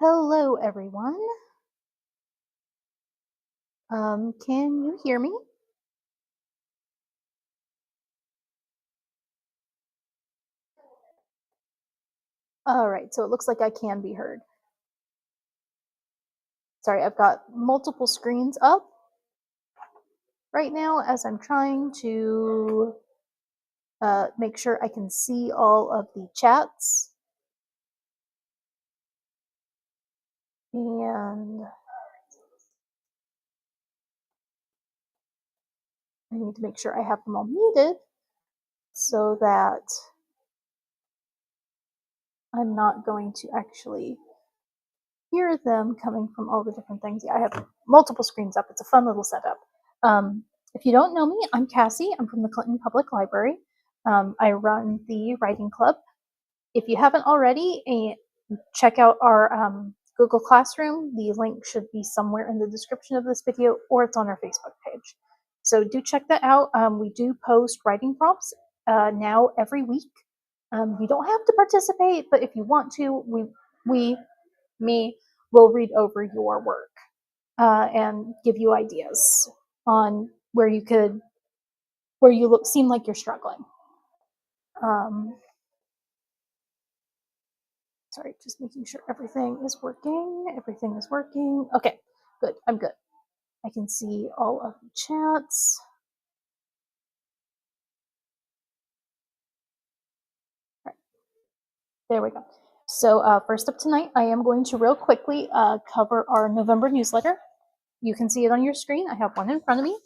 Hello, everyone. Can you hear me? All right, so it looks like I can be heard. Sorry, I've got multiple screens up right now as I'm trying to make sure I can see all of the chats. And I need to make sure I have them all muted so that I'm not going to actually hear them coming from all the different things. Yeah, I have multiple screens up. It's a fun little setup. If you don't know me, I'm Cassie. I'm from the Clinton Public Library. I run the writing club. If you haven't already, check out our Google Classroom. The link should be somewhere in the description of this video, or it's on our Facebook page. So do check that out. We do post writing prompts now every week. You don't have to participate, but if you want to, me, will read over your work and give you ideas on where you seem like you're struggling. Um, sorry, just making sure everything is working. Everything is working. Okay, good. I'm good. I can see all of the chats. All right, there we go. So first up tonight, I am going to real quickly cover our November newsletter. You can see it on your screen. I have one in front of me.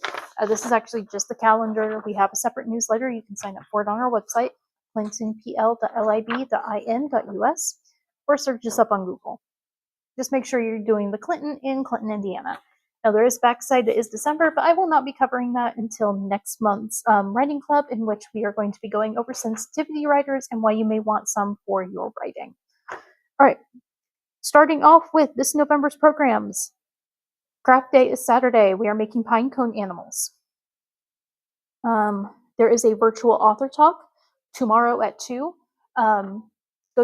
This is actually just the calendar. We have a separate newsletter. You can sign up for it on our website, clintonpl.lib.in.us, or search us up on Google. Just make sure you're doing the Clinton in Clinton, Indiana. Now, there is backside that is December, but I will not be covering that until next month's writing club, in which we are going to be going over sensitivity writers and why you may want some for your writing. All right, starting off with this November's programs. Craft Day is Saturday. We are making pine cone animals. There is a virtual author talk tomorrow at 2. Go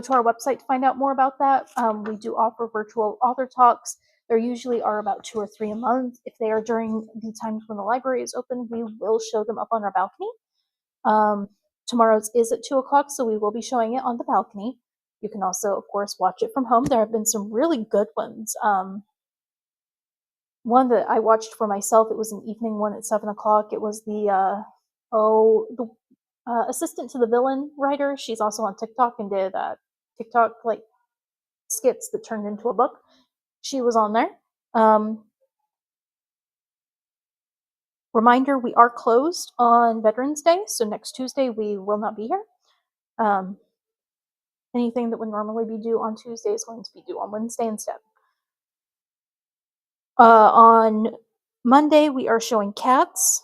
to our website to find out more about that. We do offer virtual author talks. There usually are about 2 or 3 a month. If they are during the times when the library is open, we will show them up on our balcony. Tomorrow's is at 2 o'clock, so we will be showing it on the balcony. You can also, of course, watch it from home. There have been some really good ones. One that I watched for myself, it was an evening one at 7 o'clock. It was the assistant to the villain writer. She's also on TikTok and did TikTok like skits that turned into a book. She was on there. Reminder, we are closed on Veterans Day, so next Tuesday we will not be here. Anything that would normally be due on Tuesday is going to be due on Wednesday instead. On Monday, we are showing Cats.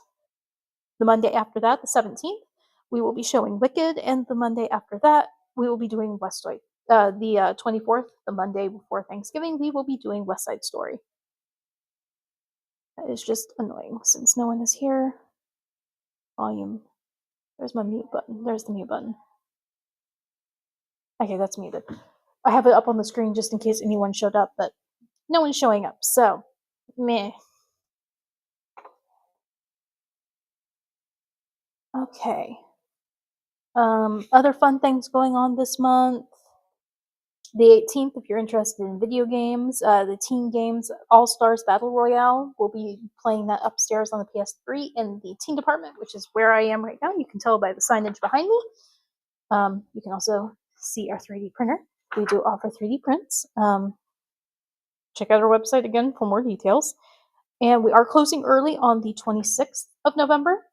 The Monday after that, the 17th, we will be showing Wicked, and the Monday after that, we will be doing Westlight. The 24th, the Monday before Thanksgiving, we will be doing West Side Story. That is just annoying since no one is here. Volume. There's my mute button. There's the mute button. Okay, that's muted. I have it up on the screen just in case anyone showed up, but no one's showing up, so meh. Okay. Other fun things going on this month. The 18th, if you're interested in video games, the Teen Games All-Stars Battle Royale, we'll be playing that upstairs on the PS3 in the teen department, which is where I am right now. You can tell by the signage behind me. You can also see our 3D printer. We do offer 3D prints. Check out our website again for more details. And we are closing early on the 26th of November,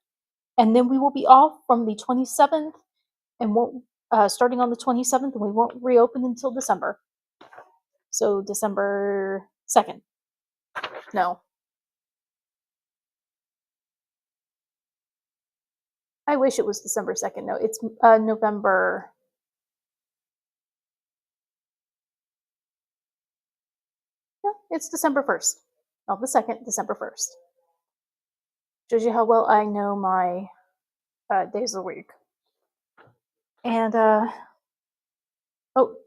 and then we will be off from the 27th and won't starting on the 27th, and we won't reopen until December. So December 2nd. No. I wish it was December 2nd. No, it's November. No, it's December 1st. Not the 2nd, December 1st. Shows you how well I know my days of the week. And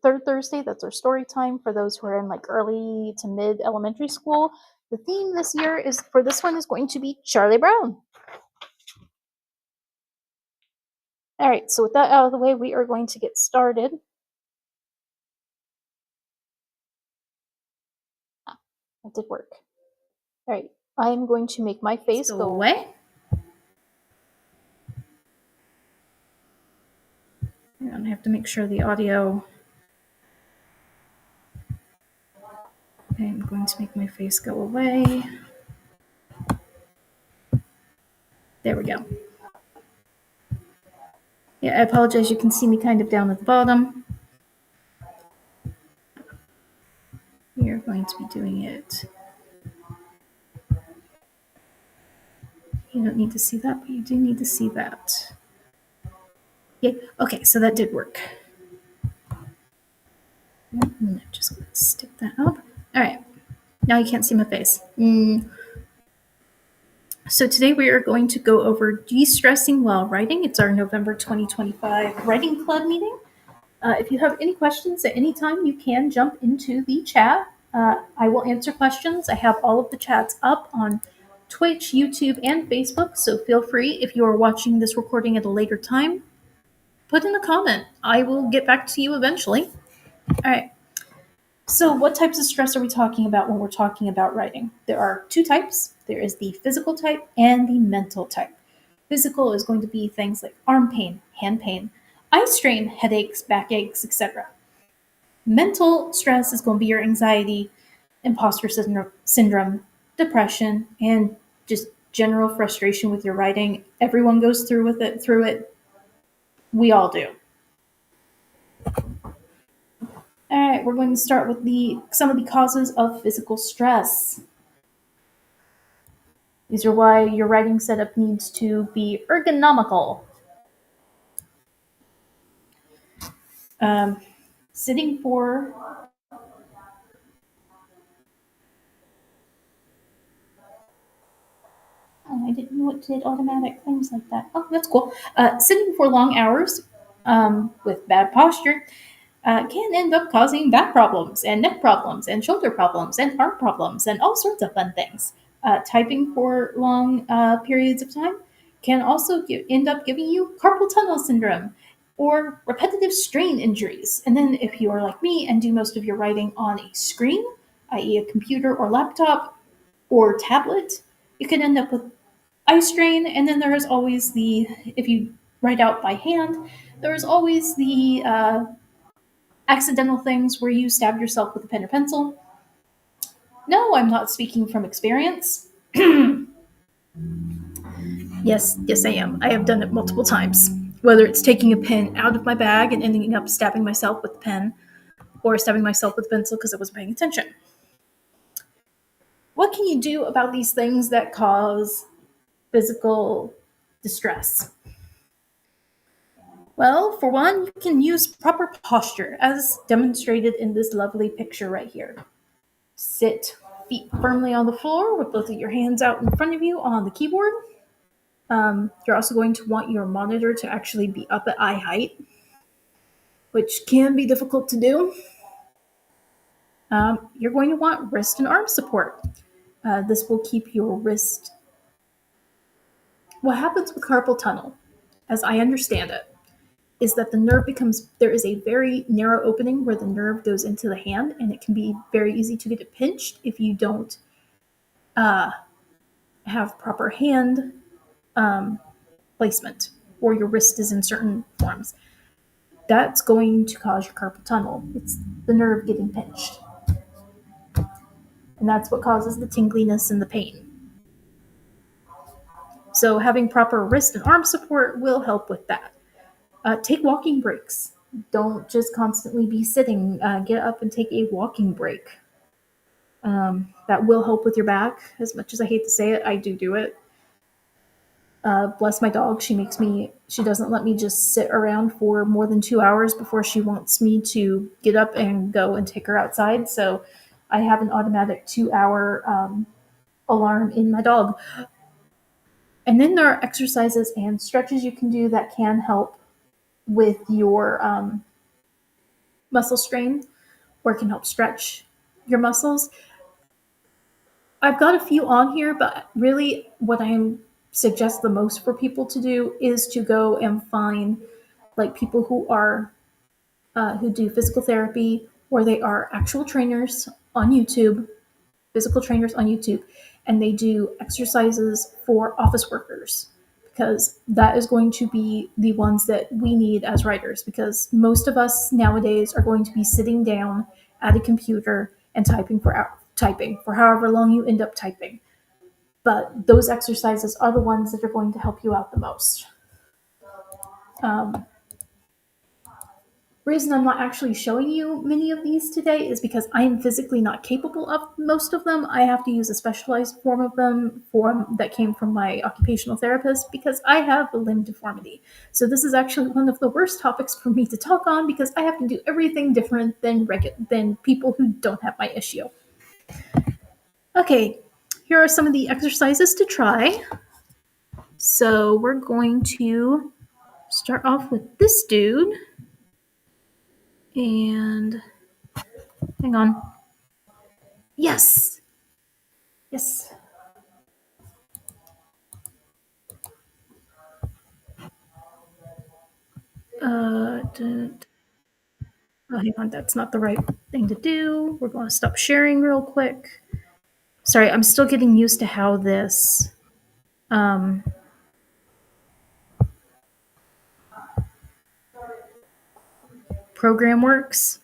third Thursday, that's our story time for those who are in like early to mid elementary school. The theme this year is for this one is going to be Charlie Brown. All right, so with that out of the way, we are going to get started. That did work. All right, I am going to make my face go away. And I have to make sure the audio. Okay, I'm going to make my face go away. There we go. Yeah, I apologize. You can see me kind of down at the bottom. We are going to be doing it. You don't need to see that, but you do need to see that. Yeah, okay, so that did work. I'm just going to stick that up. All right, now you can't see my face. So today we are going to go over de-stressing while writing. It's our November 2025 writing club meeting. If you have any questions at any time, you can jump into the chat. I will answer questions. I have all of the chats up on Twitch, YouTube, and Facebook, so feel free, if you are watching this recording at a later time, put in a comment. I will get back to you eventually. All right. So what types of stress are we talking about when we're talking about writing? There are two types. There is the physical type and the mental type. Physical is going to be things like arm pain, hand pain, eye strain, headaches, backaches, etc. Mental stress is going to be your anxiety, imposter syndrome, depression, and just general frustration with your writing. Everyone goes through it. We all do. All right, we're going to start with some of the causes of physical stress. These are why your writing setup needs to be ergonomical. Sitting for I didn't know it did automatic things like that. Oh, that's cool. Sitting for long hours with bad posture can end up causing back problems and neck problems and shoulder problems and arm problems and all sorts of fun things. Typing for long periods of time can also end up giving you carpal tunnel syndrome or repetitive strain injuries. And then if you are like me and do most of your writing on a screen, i.e. a computer or laptop or tablet, you can end up with eye strain. And then there is always if you write out by hand, there is always the accidental things where you stab yourself with a pen or pencil. No, I'm not speaking from experience. Yes, I am. I have done it multiple times. Whether it's taking a pen out of my bag and ending up stabbing myself with the pen, or stabbing myself with a pencil because I wasn't paying attention. What can you do about these things that cause physical distress? Well, for one, you can use proper posture, as demonstrated in this lovely picture right here. Sit feet firmly on the floor with both of your hands out in front of you on the keyboard. You're also going to want your monitor to actually be up at eye height, which can be difficult to do. You're going to want wrist and arm support. This will keep your wrist. What happens with carpal tunnel, as I understand it, is that there is a very narrow opening where the nerve goes into the hand, and it can be very easy to get it pinched if you don't have proper hand placement, or your wrist is in certain forms. That's going to cause your carpal tunnel. It's the nerve getting pinched. And that's what causes the tingliness and the pain. So having proper wrist and arm support will help with that. Take walking breaks. Don't just constantly be sitting. Get up and take a walking break. That will help with your back. As much as I hate to say it, I do it. Bless my dog. She doesn't let me just sit around for more than 2 hours before she wants me to get up and go and take her outside. So I have an automatic 2-hour alarm in my dog. And then there are exercises and stretches you can do that can help with your muscle strain or can help stretch your muscles. I've got a few on here, but really what I suggest the most for people to do is to go and find like people who do physical therapy, or they are actual trainers on YouTube, physical trainers on YouTube, and they do exercises for office workers, because that is going to be the ones that we need as writers, because most of us nowadays are going to be sitting down at a computer and typing for however long you end up typing. But those exercises are the ones that are going to help you out the most. Um, reason I'm not actually showing you many of these today is because I am physically not capable of most of them. I have to use a specialized form that came from my occupational therapist, because I have a limb deformity. So this is actually one of the worst topics for me to talk on, because I have to do everything different than people who don't have my issue. Okay, here are some of the exercises to try. So we're going to start off with this dude. And hang on. Yes. Yes. Oh, hang on. That's not the right thing to do. We're going to stop sharing real quick. Sorry, I'm still getting used to how this um, program works.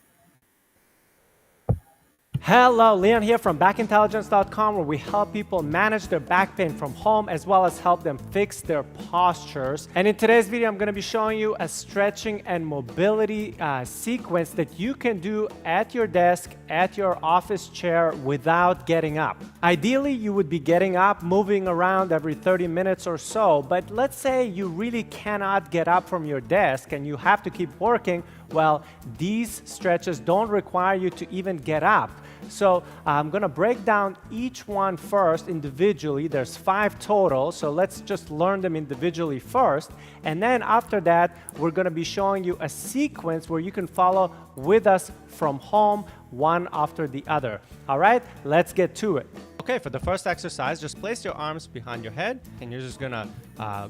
Hello, Leon here from backintelligence.com, where we help people manage their back pain from home as well as help them fix their postures. And in today's video, I'm going to be showing you a stretching and mobility sequence that you can do at your desk, at your office chair without getting up. Ideally, you would be getting up, moving around every 30 minutes or so, but let's say you really cannot get up from your desk and you have to keep working. Well, these stretches don't require you to even get up. So I'm going to break down each one first individually. There's 5 total, so let's just learn them individually first. And then after that, we're going to be showing you a sequence where you can follow with us from home, one after the other. All right, let's get to it. Okay, for the first exercise, just place your arms behind your head, and you're just gonna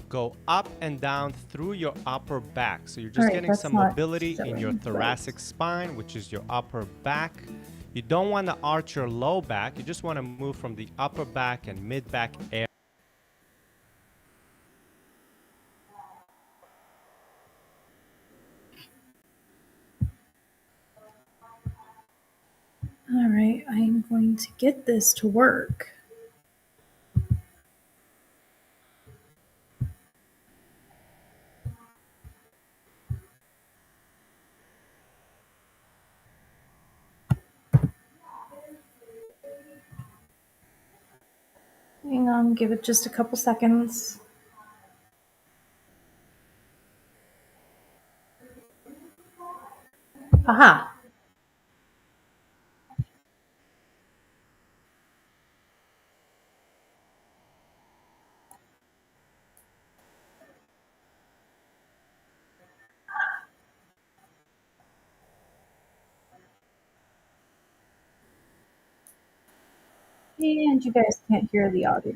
go up and down through your upper back. So you're just getting some mobility in your thoracic spine, which is your upper back. You don't want to arch your low back. You just want to move from the upper back and mid back area. All right, I am going to get this to work. Hang on, give it just a couple seconds. Aha. And you guys can't hear the audio.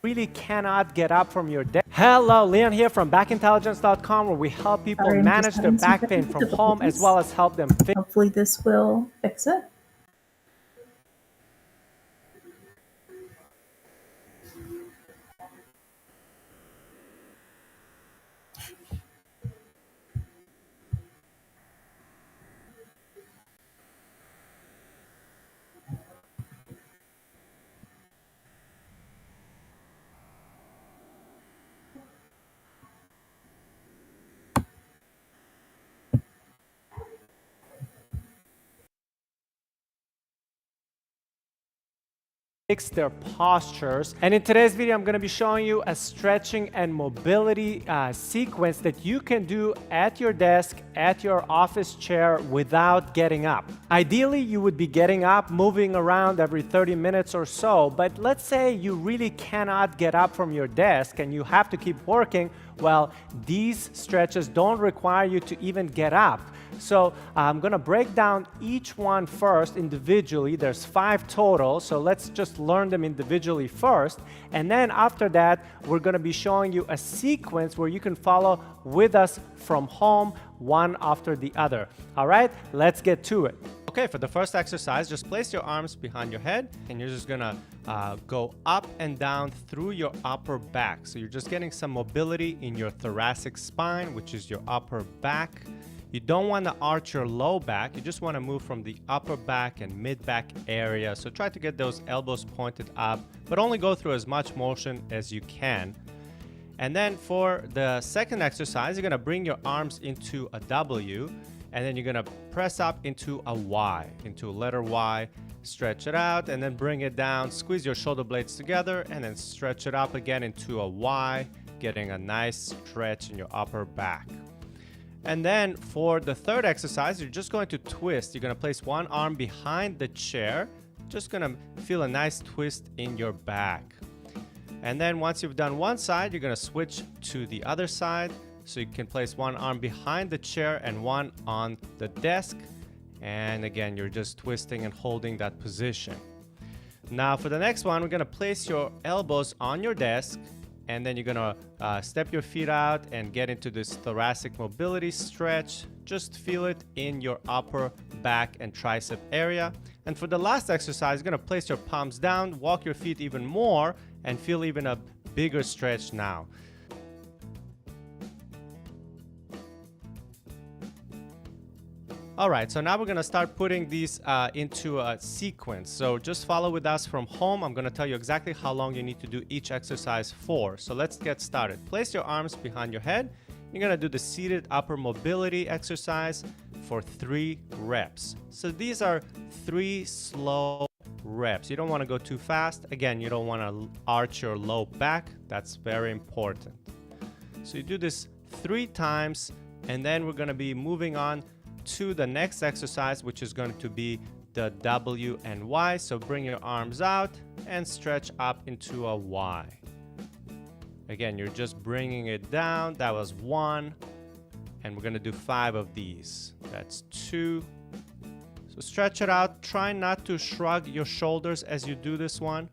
Really cannot get up from your desk. Hello, Leon here from backintelligence.com, where we help people manage their back pain from home as well as help them fix. Hopefully this will fix it. fix their postures. And in today's video, I'm going to be showing you a stretching and mobility sequence that you can do at your desk, at your office chair without getting up. Ideally, you would be getting up, moving around every 30 minutes or so, but let's say you really cannot get up from your desk and you have to keep working. Well, these stretches don't require you to even get up. So I'm going to break down each one first individually. There's 5 total, so let's just learn them individually first. And then after that, we're going to be showing you a sequence where you can follow with us from home, one after the other. All right, let's get to it. Okay, for the first exercise, just place your arms behind your head and you're just gonna go up and down through your upper back. So you're just getting some mobility in your thoracic spine, which is your upper back. You don't want to arch your low back. You just want to move from the upper back and mid back area. So try to get those elbows pointed up, but only go through as much motion as you can. And then for the second exercise, you're going to bring your arms into a W, and then you're going to press up into a Y, into a letter Y. Stretch it out and then bring it down. Squeeze your shoulder blades together and then stretch it up again into a Y, getting a nice stretch in your upper back. And then for the third exercise, you're just going to twist. You're going to place one arm behind the chair. Just going to feel a nice twist in your back. And then once you've done one side, you're going to switch to the other side. So you can place one arm behind the chair and one on the desk. And again, you're just twisting and holding that position. Now for the next one, we're going to place your elbows on your desk. And then you're gonna step your feet out and get into this thoracic mobility stretch. Just feel it in your upper back and tricep area. And for the last exercise, you're gonna place your palms down, walk your feet even more, and feel even a bigger stretch now. All right, so now we're gonna start putting these into a sequence. So just follow with us from home. I'm gonna tell you exactly how long you need to do each exercise for. So let's get started. Place your arms behind your head. You're gonna do the seated upper mobility exercise for 3 reps. So these are 3 slow reps. You don't wanna go too fast. Again, you don't wanna arch your low back. That's very important. So you do this 3 times, and then we're gonna be moving on to the next exercise, which is going to be the W and Y. So bring your arms out and stretch up into a Y. Again, you're just bringing it down. That was 1, and we're going to do 5 of these. That's 2. So stretch it out. Try not to shrug your shoulders as you do this one.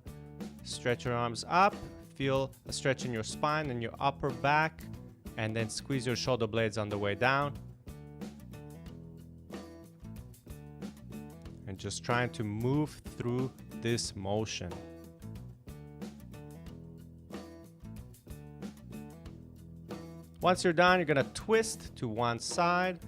Stretch your arms up. Feel a stretch in your spine and your upper back, and then squeeze your shoulder blades on the way down. And just trying to move through this motion. Once you're done, you're gonna twist to one side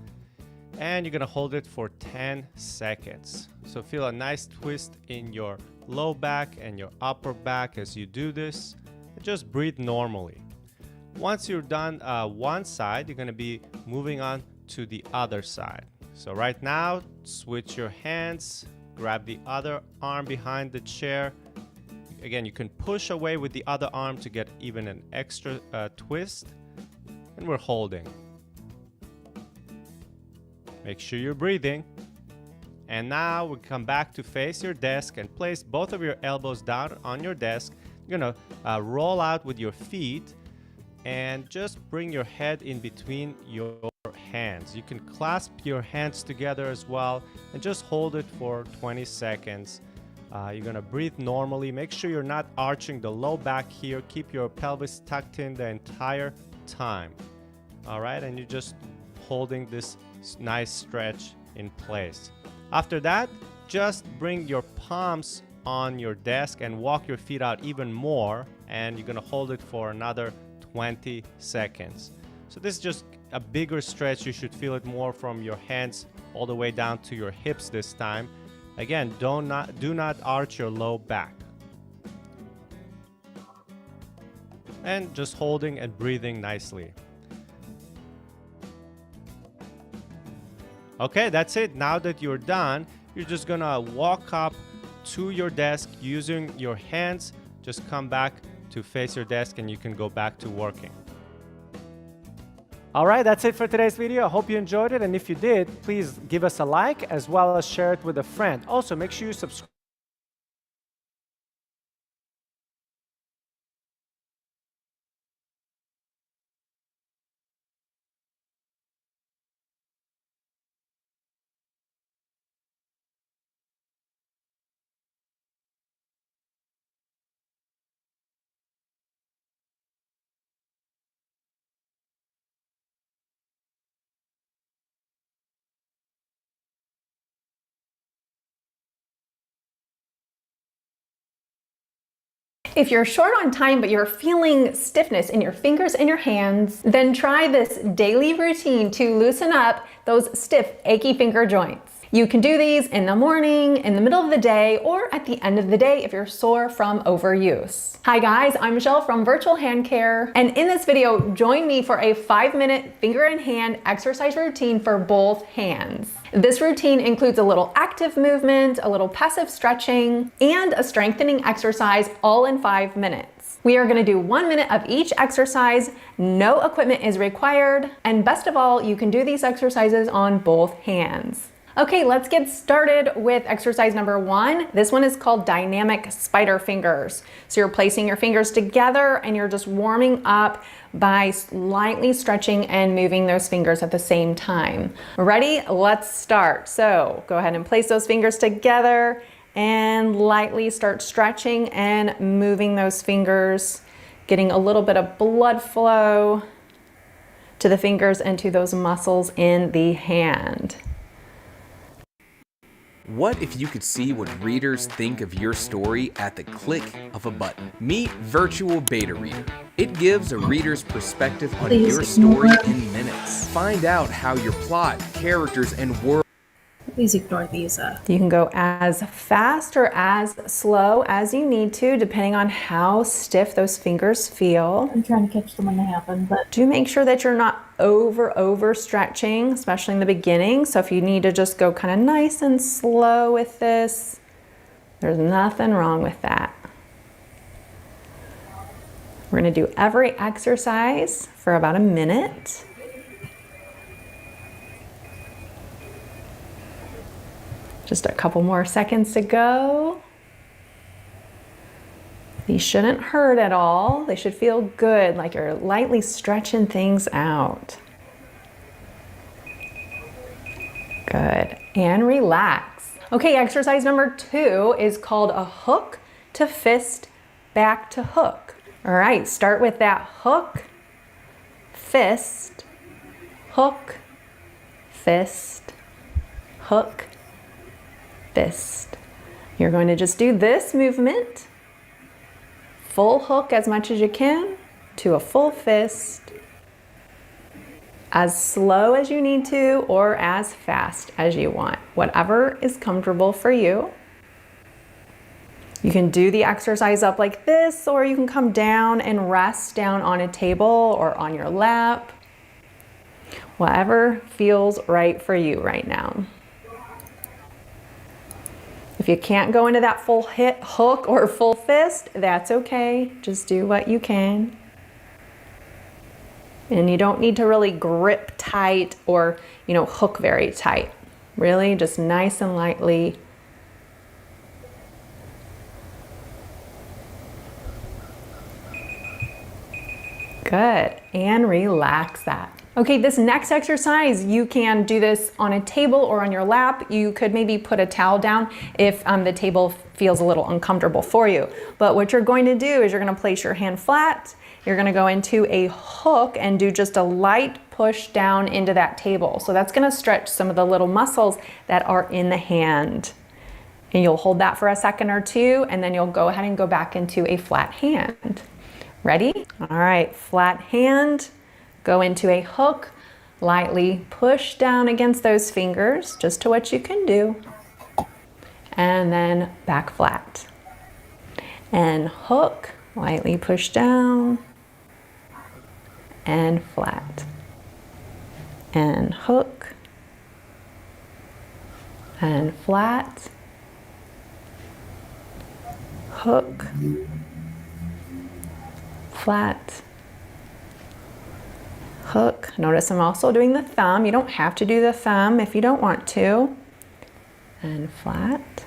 and you're gonna hold it for 10 seconds. So feel a nice twist in your low back and your upper back as you do this. And just breathe normally. Once you're done one side, you're gonna be moving on to the other side. So right now, switch your hands, grab the other arm behind the chair. Again, you can push away with the other arm to get even an extra twist. And we're holding. Make sure you're breathing. And now we come back to face your desk and place both of your elbows down on your desk. You're gonna roll out with your feet and just bring your head in between your hands. You can clasp your hands together as well and just hold it for 20 seconds. You're gonna breathe normally. Make sure you're not arching the low back here. Keep your pelvis tucked in the entire time. All right, and you're just holding this nice stretch in place. After that, just bring your palms on your desk and walk your feet out even more, and you're gonna hold it for another 20 seconds. So this is just a bigger stretch. You should feel it more from your hands all the way down to your hips this time. Again, do not arch your low back. And just holding and breathing nicely. Okay, that's it. Now that you're done, you're just gonna walk up to your desk using your hands. Just come back to face your desk and you can go back to working. All right, that's it for today's video. I hope you enjoyed it. And if you did, please give us a like as well as share it with a friend. Also, make sure you subscribe. If you're short on time but you're feeling stiffness in your fingers and your hands, then try this daily routine to loosen up those stiff, achy finger joints. You can do these in the morning, in the middle of the day, or at the end of the day if you're sore from overuse. Hi guys, I'm Michelle from Virtual Hand Care, and in this video, join me for a 5-minute finger and hand exercise routine for both hands. This routine includes a little active movement, a little passive stretching, and a strengthening exercise all in 5 minutes. We are gonna do 1 minute of each exercise, no equipment is required, and best of all, you can do these exercises on both hands. Okay, let's get started with exercise number 1. This one is called dynamic spider fingers. So you're placing your fingers together and you're just warming up by slightly stretching and moving those fingers at the same time. Ready? Let's start. So go ahead and place those fingers together and lightly start stretching and moving those fingers, getting a little bit of blood flow to the fingers and to those muscles in the hand. What if you could see what readers think of your story at the click of a button? Meet Virtual Beta Reader. It gives a reader's perspective on your story in minutes. Find out how your plot, characters, and world. Please ignore these. You can go as fast or as slow as you need to, depending on how stiff those fingers feel. I'm trying to catch them when they happen, but Do make sure that you're not over stretching, especially in the beginning. So if you need to just go kind of nice and slow with this, there's nothing wrong with that. We're gonna do every exercise for about a minute. Just a couple more seconds to go. These shouldn't hurt at all. They should feel good, like you're lightly stretching things out. Good, and relax. Okay, exercise number 2 is called a hook to fist, back to hook. All right, start with that hook, fist, hook, fist, hook, fist. You're going to just do this movement, full hook as much as you can to a full fist, as slow as you need to or as fast as you want, whatever is comfortable for you. You can do the exercise up like this, or you can come down and rest down on a table or on your lap, whatever feels right for you right now. If you can't go into that full hook or full fist, that's okay. Just do what you can. And you don't need to really grip tight or, hook very tight. Really, just nice and lightly. Good, and relax that. Okay, this next exercise, you can do this on a table or on your lap. You could maybe put a towel down if the table feels a little uncomfortable for you. But what you're going to do is you're gonna place your hand flat, you're gonna go into a hook and do just a light push down into that table. So that's gonna stretch some of the little muscles that are in the hand. And you'll hold that for a second or two, and then you'll go ahead and go back into a flat hand. Ready? All right, flat hand. Go into a hook, lightly push down against those fingers, just to what you can do. And then back flat. And hook, lightly push down. And flat. And hook. And flat. hook, flat, hook. Notice I'm also doing the thumb. You don't have to do the thumb if you don't want to. And flat,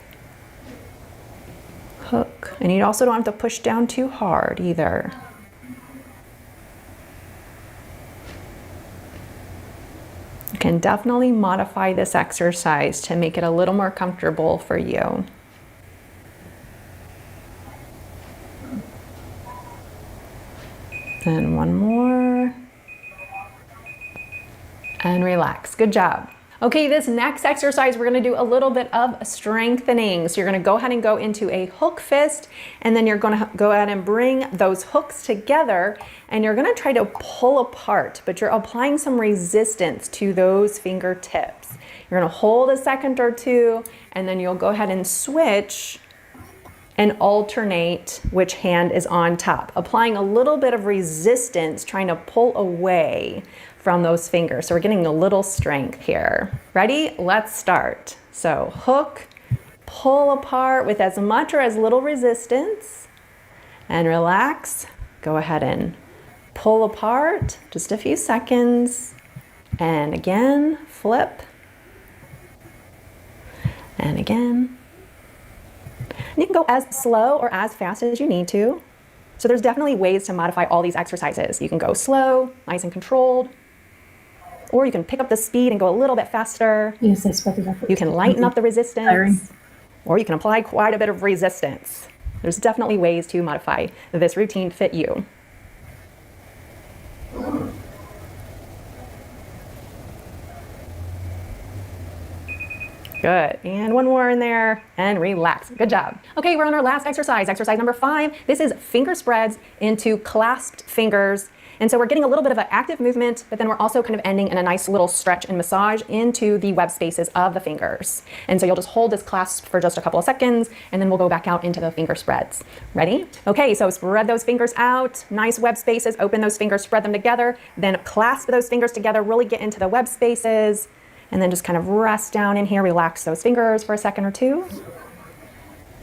hook. And you also don't have to push down too hard either. You can definitely modify this exercise to make it a little more comfortable for you. And one more. And relax. Good job. Okay, this next exercise, we're gonna do a little bit of strengthening. So you're gonna go ahead and go into a hook fist, and then you're gonna go ahead and bring those hooks together, and you're gonna try to pull apart, but you're applying some resistance to those fingertips. You're gonna hold a second or two, and then you'll go ahead and switch and alternate which hand is on top, applying a little bit of resistance, trying to pull away from those fingers. So we're getting a little strength here. Ready? Let's start. So hook, pull apart with as much or as little resistance, and relax. Go ahead and pull apart, just a few seconds, and again, flip, and again. And you can go as slow or as fast as you need to. So there's definitely ways to modify all these exercises. You can go slow, nice and controlled, or you can pick up the speed and go a little bit faster. Yes, I sped it up. You can lighten up the resistance, or you can apply quite a bit of resistance. There's definitely ways to modify this routine to fit you. Good, and one more in there, and relax. Good job. Okay, we're on our last exercise, exercise number 5. This is finger spreads into clasped fingers. And so we're getting a little bit of an active movement, but then we're also kind of ending in a nice little stretch and massage into the web spaces of the fingers. And so you'll just hold this clasp for just a couple of seconds, and then we'll go back out into the finger spreads. Ready? Okay, so spread those fingers out, nice web spaces, open those fingers, spread them together, then clasp those fingers together, really get into the web spaces, and then just kind of rest down in here, relax those fingers for a second or two.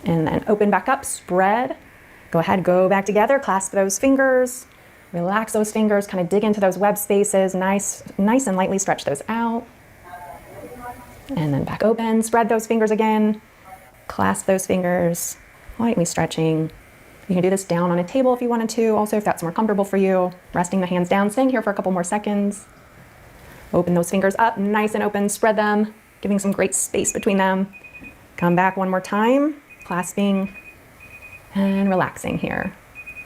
And then open back up, spread. Go ahead, go back together, clasp those fingers. Relax those fingers, kind of dig into those web spaces, nice and lightly stretch those out. And then back open, spread those fingers again, clasp those fingers, lightly stretching. You can do this down on a table if you wanted to, also if that's more comfortable for you. Resting the hands down, staying here for a couple more seconds. Open those fingers up, nice and open, spread them, giving some great space between them. Come back one more time, clasping and relaxing here.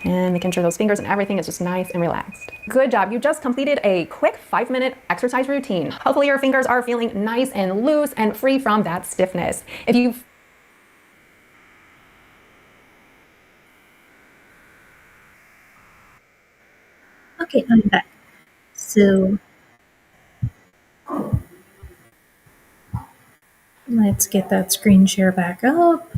And making sure those fingers and everything is just nice and relaxed. Good job. You just completed a quick 5-minute exercise routine. Hopefully your fingers are feeling nice and loose and free from that stiffness. If you've Okay, I'm back. So let's get that screen share back up.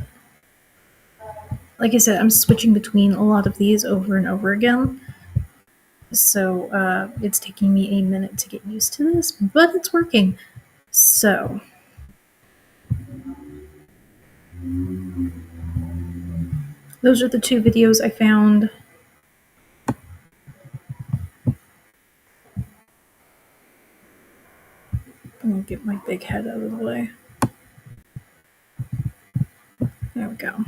Like I said, I'm switching between a lot of these over and over again. So it's taking me a minute to get used to this, but it's working. So those are the 2 videos I found. I'll get my big head out of the way. There we go.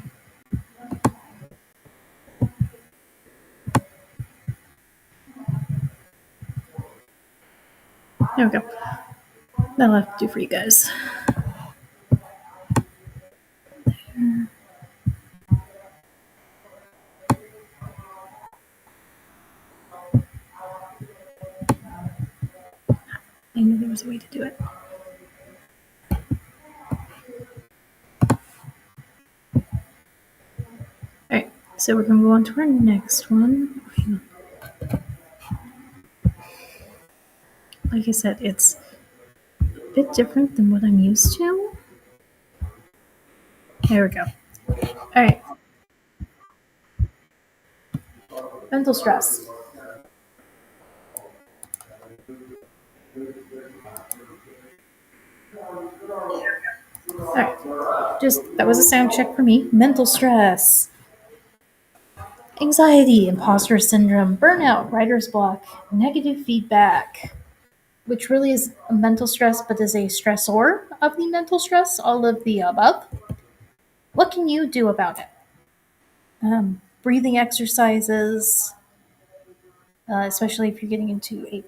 There we go. That'll have to do for you guys. There. I knew there was a way to do it. Alright, so we're going to go on to our next one. Like I said, it's a bit different than what I'm used to. There we go. Alright. Mental stress. Alright. That was a sound check for me. Mental stress. Anxiety, imposter syndrome, burnout, writer's block, negative feedback, which really is mental stress but is a stressor of the mental stress, all of the above. What can you do about it? Breathing exercises, especially if you're getting into a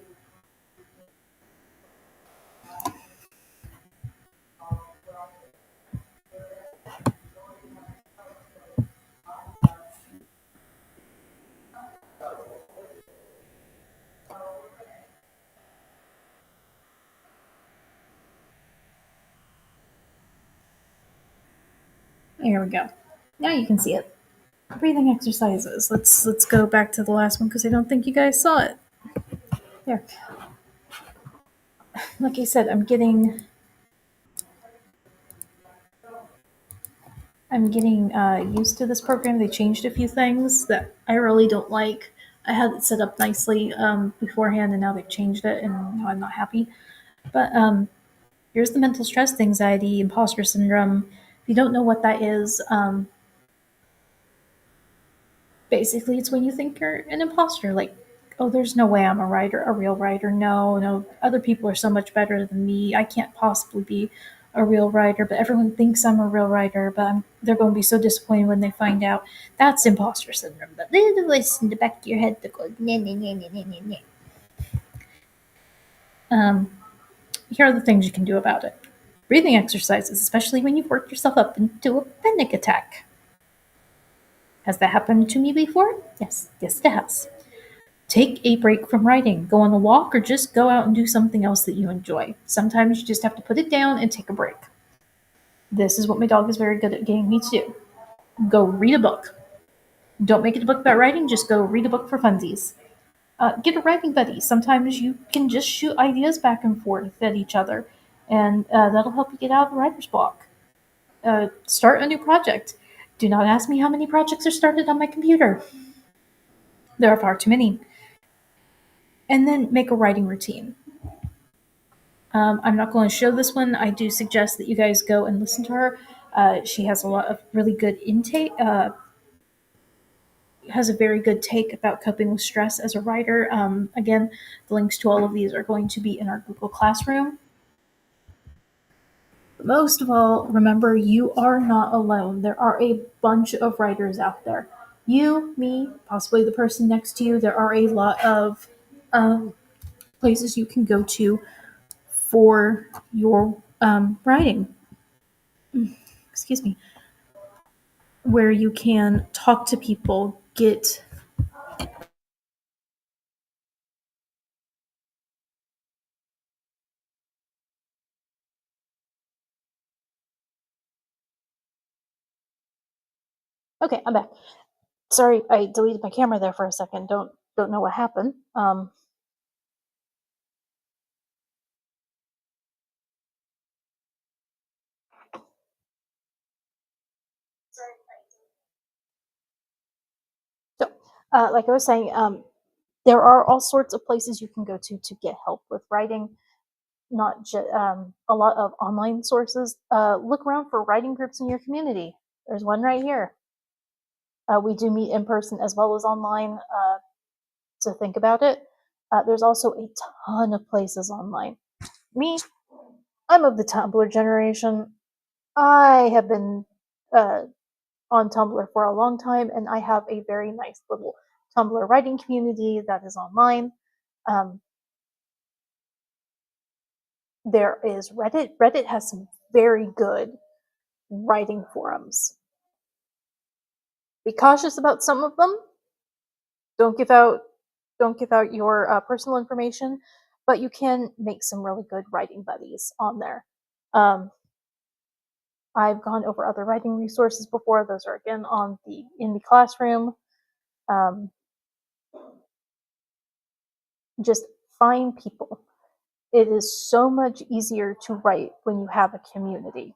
Here we go. Now you can see it. Breathing exercises. Let's go back to the last one because I don't think you guys saw it. There. Like I said, I'm getting used to this program. They changed a few things that I really don't like. I had it set up nicely beforehand, and now they've changed it, and now I'm not happy. But here's the mental stress, anxiety, imposter syndrome. If you don't know what that is, basically it's when you think you're an imposter. Like, oh, there's no way I'm a real writer. No, other people are so much better than me. I can't possibly be a real writer, but everyone thinks I'm a real writer, but they're going to be so disappointed when they find out. That's imposter syndrome. That little voice in the back of your head that goes, nah, nah, nah, nah, nah, nah, nah. Here are the things you can do about it. Breathing exercises, especially when you've worked yourself up into a panic attack. Has that happened to me before? Yes, it has. Take a break from writing. Go on a walk or just go out and do something else that you enjoy. Sometimes you just have to put it down and take a break. This is what my dog is very good at getting me to do. Go read a book. Don't make it a book about writing, just go read a book for funsies. Get a writing buddy. Sometimes you can just shoot ideas back and forth at each other, and that'll help you get out of the writer's block. Start a new project. Do not ask me how many projects are started on my computer. There are far too many. And then make a writing routine. I'm not going to show this one. I do suggest that you guys go and listen to her. She has a lot of really good intake, has a very good take about coping with stress as a writer. Again, the links to all of these are going to be in our Google Classroom. But most of all, remember you are not alone. There are a bunch of writers out there. You, me, possibly the person next to you. There are a lot of places you can go to for your writing. Excuse me. Where you can talk to people, get Okay, I'm back. Sorry, I deleted my camera there for a second. Don't know what happened. So, like I was saying, there are all sorts of places you can go to get help with writing. Not just a lot of online sources. Look around for writing groups in your community. There's one right here. We do meet in person as well as online to think about it. There's also a ton of places online. Me, I'm of the Tumblr generation. I have been on Tumblr for a long time, and I have a very nice little Tumblr writing community that is online. There is Reddit. Reddit has some very good writing forums. Be cautious about some of them. Don't give out your personal information, but you can make some really good writing buddies on there. I've gone over other writing resources before. Those are again in the classroom. Just find people. It is so much easier to write when you have a community,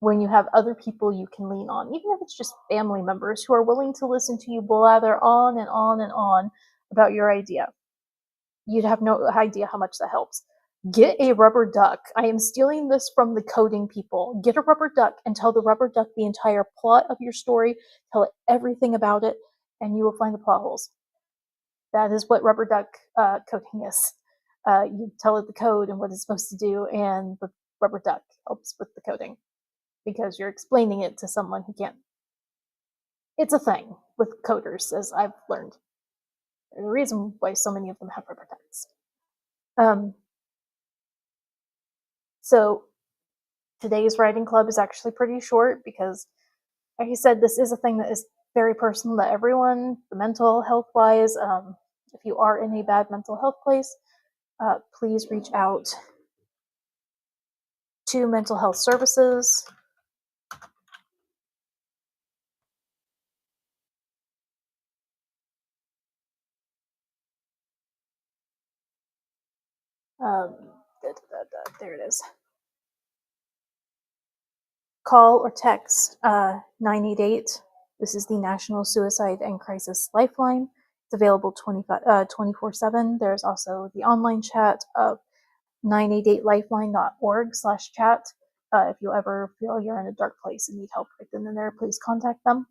when you have other people you can lean on, even if it's just family members who are willing to listen to you blather on and on and on about your idea. You'd have no idea how much that helps. Get a rubber duck. I am stealing this from the coding people. Get a rubber duck and tell the rubber duck the entire plot of your story. Tell it everything about it, and you will find the plot holes. That is what rubber duck coding is. You tell it the code and what it's supposed to do, and the rubber duck helps with the coding because you're explaining it to someone who can't. It's a thing with coders, as I've learned. There's a reason why so many of them have rubber ducks. So today's writing club is actually pretty short because, like I said, this is a thing that is very personal to everyone, the mental health wise. If you are in a bad mental health place, please reach out to mental health services. There it is. Call or text 988. This is the National Suicide and Crisis Lifeline. It's available 24/7. There's also the online chat of 988lifeline.org/chat. If you ever feel you're in a dark place and need help right then and there, please contact them.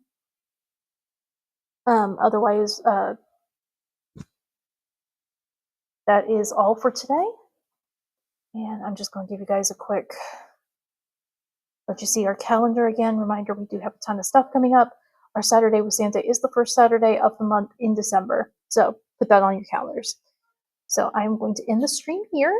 Otherwise, that is all for today. And I'm just going to give you guys a quick let you see our calendar again. Reminder, we do have a ton of stuff coming up. Our Saturday with Santa is the first Saturday of the month in December. So put that on your calendars. So I'm going to end the stream here.